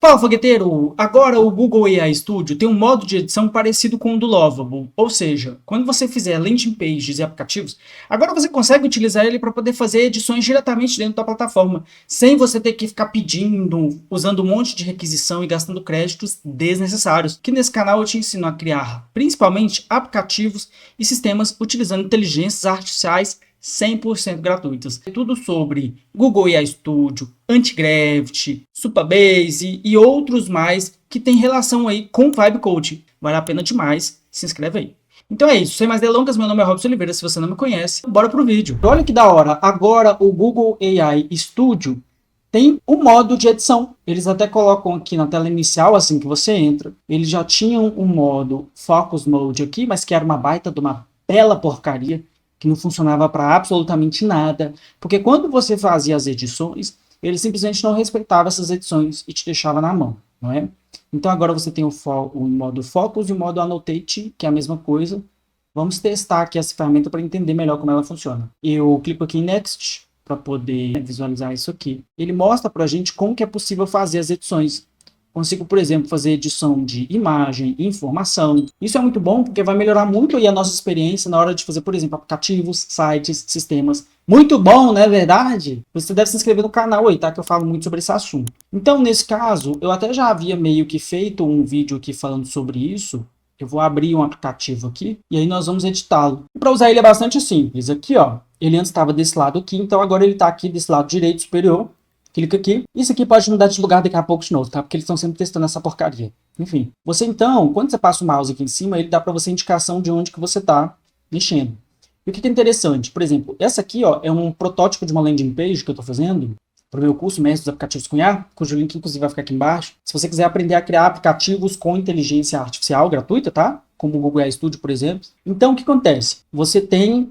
Fala, fogueteiro! Agora o Google AI Studio tem um modo de edição parecido com o do Lovable, ou seja, quando você fizer landing pages e aplicativos, agora você consegue utilizar ele para poder fazer edições diretamente dentro da plataforma, sem você ter que ficar pedindo, usando um monte de requisição e gastando créditos desnecessários. Que nesse canal eu te ensino a criar principalmente aplicativos e sistemas utilizando inteligências artificiais 100% gratuitas. Tudo sobre Google AI Studio, Antigravity, Supabase e outros mais que tem relação aí com Vibe Coding. Vale a pena demais, se inscreve aí. Então é isso, sem mais delongas, meu nome é Robson Oliveira, se você não me conhece, bora pro vídeo. Olha que da hora, agora o Google AI Studio tem um modo de edição. Eles até colocam aqui na tela inicial, assim que você entra, eles já tinham um modo Focus Mode aqui, mas que era uma baita de uma bela porcaria, que não funcionava para absolutamente nada, porque quando você fazia as edições, ele simplesmente não respeitava essas edições e te deixava na mão, não é? Então agora você tem o modo Focus e o modo Annotate, que é a mesma coisa. Vamos testar aqui essa ferramenta para entender melhor como ela funciona. Eu clico aqui em Next para poder visualizar isso aqui. Ele mostra para a gente como que é possível fazer as edições. Consigo, por exemplo, fazer edição de imagem, informação. Isso é muito bom porque vai melhorar muito aí a nossa experiência na hora de fazer, por exemplo, aplicativos, sites, sistemas. Muito bom, não é verdade? Você deve se inscrever no canal aí, tá? Que eu falo muito sobre esse assunto. Então, nesse caso, eu até já havia meio que feito um vídeo aqui falando sobre isso. Eu vou abrir um aplicativo aqui e aí nós vamos editá-lo. Para usar ele é bastante simples. Aqui, ó, ele antes estava desse lado aqui, então agora ele está aqui desse lado direito superior. Clica aqui. Isso aqui pode mudar de lugar daqui a pouco de novo, tá? Porque eles estão sempre testando essa porcaria. Enfim. Você então, quando você passa o mouse aqui em cima, ele dá para você indicação de onde que você está mexendo. E o que é interessante? Por exemplo, essa aqui, ó, é um protótipo de uma landing page que eu estou fazendo para o meu curso Mestre dos Aplicativos com IA, cujo link inclusive vai ficar aqui embaixo. Se você quiser aprender a criar aplicativos com inteligência artificial gratuita, tá? Como o Google AI Studio, por exemplo. Então, o que acontece? Você tem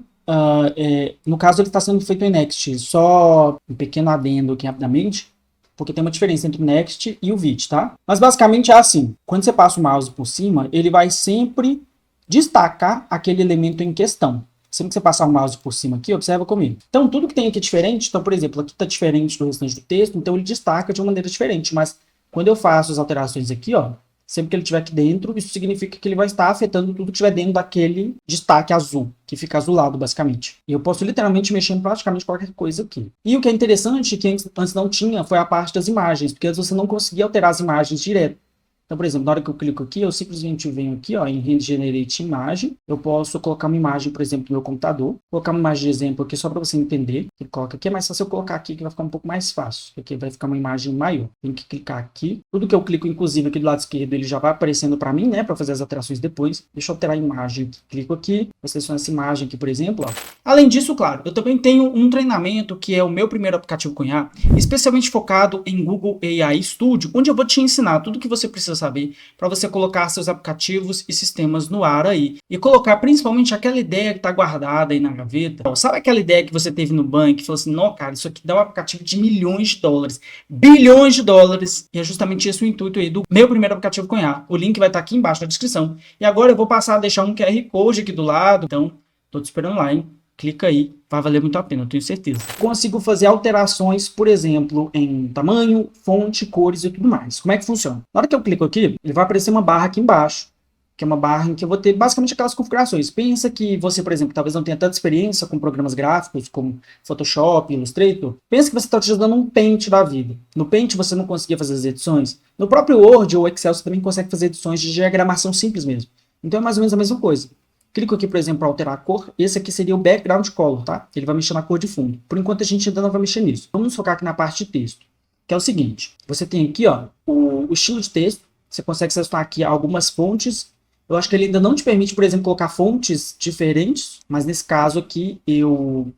no caso, ele está sendo feito em Next. Só um pequeno adendo aqui rapidamente, porque tem uma diferença entre o Next e o Vite, tá? Mas basicamente é assim. Quando você passa o mouse por cima, ele vai sempre destacar aquele elemento em questão. Sempre que você passar o mouse por cima aqui, observa comigo. Então, tudo que tem aqui é diferente. Então, por exemplo, aqui está diferente do restante do texto, então ele destaca de uma maneira diferente. Mas quando eu faço as alterações aqui, ó, sempre que ele estiver aqui dentro, isso significa que ele vai estar afetando tudo que estiver dentro daquele destaque azul, que fica azulado, basicamente. E eu posso literalmente mexer em praticamente qualquer coisa aqui. E o que é interessante, que antes não tinha, foi a parte das imagens, porque antes você não conseguia alterar as imagens direto. Então, por exemplo, na hora que eu clico aqui, eu simplesmente venho aqui, ó, em Regenerate Imagem. Eu posso colocar uma imagem, por exemplo, no meu computador. Colocar uma imagem de exemplo aqui só para você entender. Ele coloca aqui, é mais fácil eu colocar aqui, que vai ficar um pouco mais fácil. Aqui vai ficar uma imagem maior. Tem que clicar aqui. Tudo que eu clico, inclusive, aqui do lado esquerdo, ele já vai aparecendo para mim, né, para fazer as alterações depois. Deixa eu alterar a imagem. Clico aqui, vou selecionar essa imagem aqui, por exemplo, ó. Além disso, claro, eu também tenho um treinamento que é o meu primeiro aplicativo com IA, especialmente focado em Google AI Studio, onde eu vou te ensinar tudo o que você precisa saber para você colocar seus aplicativos e sistemas no ar aí. E colocar principalmente aquela ideia que está guardada aí na gaveta. Sabe aquela ideia que você teve no banco que falou assim, não, cara, isso aqui dá um aplicativo de milhões de dólares, bilhões de dólares. E é justamente esse o intuito aí do meu primeiro aplicativo com IA. O link vai estar aqui embaixo na descrição. E agora eu vou passar a deixar um QR Code aqui do lado. Então, tô te esperando lá, hein? Clica aí, vai valer muito a pena, eu tenho certeza. Consigo fazer alterações, por exemplo, em tamanho, fonte, cores e tudo mais. Como é que funciona? Na hora que eu clico aqui, ele vai aparecer uma barra aqui embaixo, que é uma barra em que eu vou ter basicamente aquelas configurações. Pensa que você, por exemplo, talvez não tenha tanta experiência com programas gráficos como Photoshop, Illustrator. Pensa que você está utilizando um Paint da vida. No Paint você não conseguia fazer as edições. No próprio Word ou Excel você também consegue fazer edições de diagramação simples mesmo. Então é mais ou menos a mesma coisa. Clico aqui, por exemplo, para alterar a cor. Esse aqui seria o background color, tá? Ele vai mexer na cor de fundo. Por enquanto, a gente ainda não vai mexer nisso. Vamos focar aqui na parte de texto, que é o seguinte. Você tem aqui, ó, o estilo de texto. Você consegue selecionar aqui algumas fontes. Eu acho que ele ainda não te permite, por exemplo, colocar fontes diferentes, mas nesse caso aqui, eu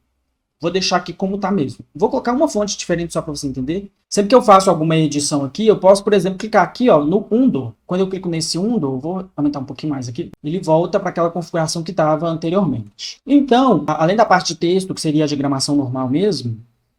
vou deixar aqui como está mesmo. Vou colocar uma fonte diferente só para você entender. Sempre que eu faço alguma edição aqui, eu posso, por exemplo, clicar aqui, ó, no Undo. Quando eu clico nesse Undo, eu vou aumentar um pouquinho mais aqui, ele volta para aquela configuração que estava anteriormente. Então, além da parte de texto, que seria a diagramação normal mesmo,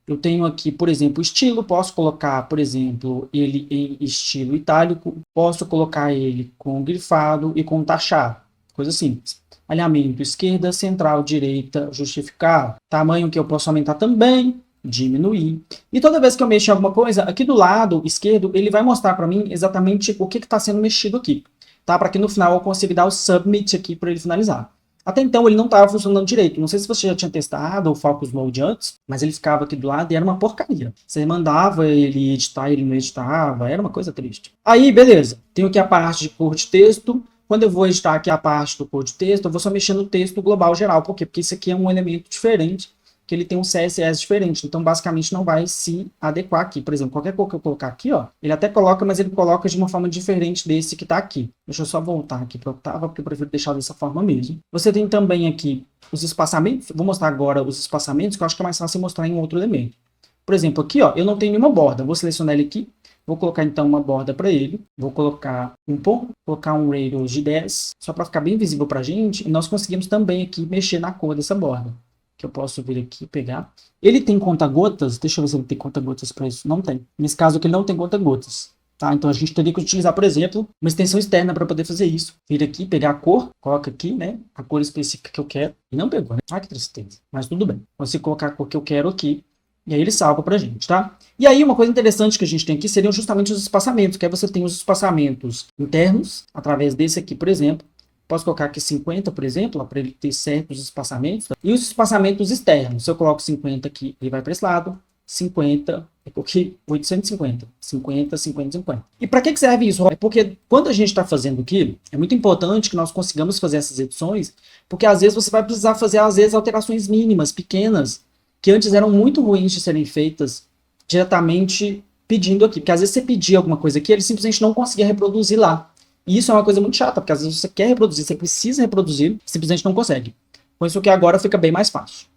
eu tenho aqui, por exemplo, o estilo. Posso colocar, por exemplo, ele em estilo itálico. Posso colocar ele com grifado e com tachado. Coisa simples. Alinhamento esquerda, central, direita, justificar. Tamanho que eu posso aumentar também. diminuir. E toda vez que eu mexo em alguma coisa, aqui do lado esquerdo, ele vai mostrar para mim exatamente o que está sendo mexido aqui. Tá? Para que no final eu consiga dar o submit aqui para ele finalizar. Até então ele não estava funcionando direito. Não sei se você já tinha testado o Focus Mode antes, mas ele ficava aqui do lado e era uma porcaria. Você mandava ele editar, ele não editava, era uma coisa triste. Aí, beleza. Tenho aqui a parte de cor de texto. Quando eu vou editar aqui a parte do cor de texto, eu vou só mexer no texto global geral. Por quê? Porque isso aqui é um elemento diferente, que ele tem um CSS diferente. Então, basicamente, não vai se adequar aqui. Por exemplo, qualquer cor que eu colocar aqui, ó, ele até coloca, mas ele coloca de uma forma diferente desse que está aqui. Deixa eu só voltar aqui para o Octava, porque eu prefiro deixar dessa forma mesmo. Você tem também aqui os espaçamentos. Vou mostrar agora os espaçamentos, que eu acho que é mais fácil mostrar em um outro elemento. Por exemplo, aqui, ó, eu não tenho nenhuma borda. Vou selecionar ele aqui. Vou colocar, então, uma borda para ele. Vou colocar um ponto, colocar um radius de 10, só para ficar bem visível para a gente. E nós conseguimos também aqui mexer na cor dessa borda. Que eu posso vir aqui pegar. Ele tem conta-gotas? Deixa eu ver se ele tem conta-gotas para isso. Não tem. Nesse caso aqui ele não tem conta-gotas. Tá? Então a gente teria que utilizar, por exemplo, uma extensão externa para poder fazer isso. Vir aqui, pegar a cor, coloca aqui, né? A cor específica que eu quero. E não pegou, né? Ai, que tristeza. Mas tudo bem. Consigo colocar a cor que eu quero aqui. E aí ele salva pra gente, tá? E aí uma coisa interessante que a gente tem aqui seriam justamente os espaçamentos. Que aí você tem os espaçamentos internos, através desse aqui, por exemplo. Posso colocar aqui 50, por exemplo, para ele ter certos espaçamentos. E os espaçamentos externos. Se eu coloco 50 aqui, ele vai para esse lado. 50, eu coloquei 850. 50, 50, 50. E para que serve isso? É porque quando a gente está fazendo aquilo, é muito importante que nós consigamos fazer essas edições, porque às vezes você vai precisar fazer, às vezes, alterações mínimas, pequenas, que antes eram muito ruins de serem feitas diretamente pedindo aqui. Porque às vezes você pedia alguma coisa aqui, ele simplesmente não conseguia reproduzir lá. E isso é uma coisa muito chata, porque às vezes você quer reproduzir, você precisa reproduzir, simplesmente não consegue. Com isso que agora fica bem mais fácil.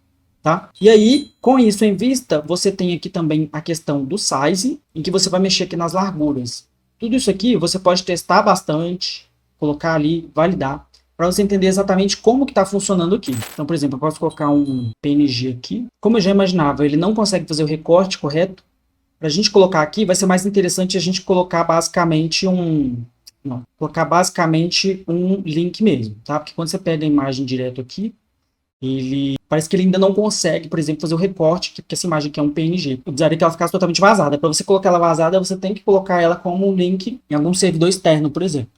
Tá? E aí, com isso em vista, você tem aqui também a questão do size, em que você vai mexer aqui nas larguras. Tudo isso aqui você pode testar bastante, colocar ali, validar, para você entender exatamente como que está funcionando aqui. Então, por exemplo, eu posso colocar um PNG aqui. Como eu já imaginava, ele não consegue fazer o recorte correto. Para a gente colocar aqui, vai ser mais interessante a gente colocar basicamente colocar basicamente um link mesmo, tá? Porque quando você pega a imagem direto aqui, parece que ele ainda não consegue, por exemplo, fazer o recorte, porque essa imagem aqui é um PNG. Eu precisaria que ela ficasse totalmente vazada. Para você colocar ela vazada, você tem que colocar ela como um link em algum servidor externo, por exemplo.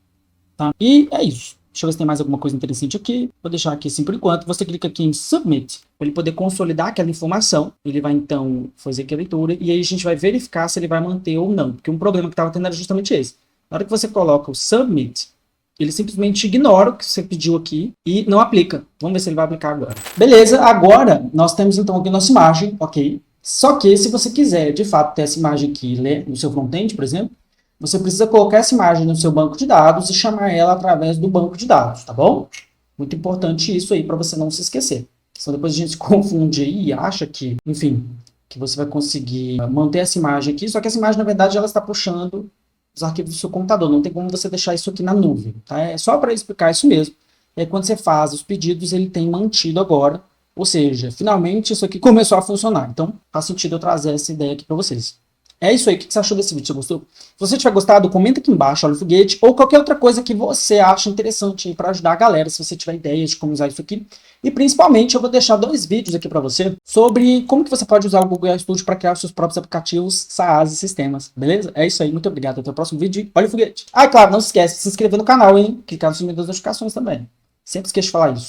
Tá? E é isso. Deixa eu ver se tem mais alguma coisa interessante aqui. Vou deixar aqui assim por enquanto. Você clica aqui em Submit, para ele poder consolidar aquela informação. Ele vai então fazer aqui a leitura, e aí a gente vai verificar se ele vai manter ou não. Porque um problema que estava tendo era justamente esse. Na hora que você coloca o Submit, ele simplesmente ignora o que você pediu aqui e não aplica. Vamos ver se ele vai aplicar agora. Beleza, agora nós temos então aqui a nossa imagem, ok? Só que se você quiser, de fato, ter essa imagem aqui no seu front-end, por exemplo, você precisa colocar essa imagem no seu banco de dados e chamar ela através do banco de dados, tá bom? Muito importante isso aí para você não se esquecer. Senão depois a gente se confunde aí e acha que, enfim, que você vai conseguir manter essa imagem aqui, só que essa imagem, na verdade, ela está puxando os arquivos do seu computador. Não tem como você deixar isso aqui na nuvem, tá? É só para explicar isso mesmo. E aí, quando você faz os pedidos, ele tem mantido agora. Ou seja, finalmente isso aqui começou a funcionar. Então, faz sentido eu trazer essa ideia aqui para vocês. É isso aí. O que você achou desse vídeo? Você gostou? Se você tiver gostado, comenta aqui embaixo, olha o foguete, ou qualquer outra coisa que você acha interessante para ajudar a galera, se você tiver ideias de como usar isso aqui. E principalmente eu vou deixar 2 vídeos aqui para você sobre como que você pode usar o Google AI Studio para criar os seus próprios aplicativos, SaaS e sistemas, beleza? É isso aí, muito obrigado. Até o próximo vídeo. Olha o foguete. Ah, e claro, não se esquece de se inscrever no canal, hein? Clicar no sininho das notificações também. Sempre esqueço de falar isso.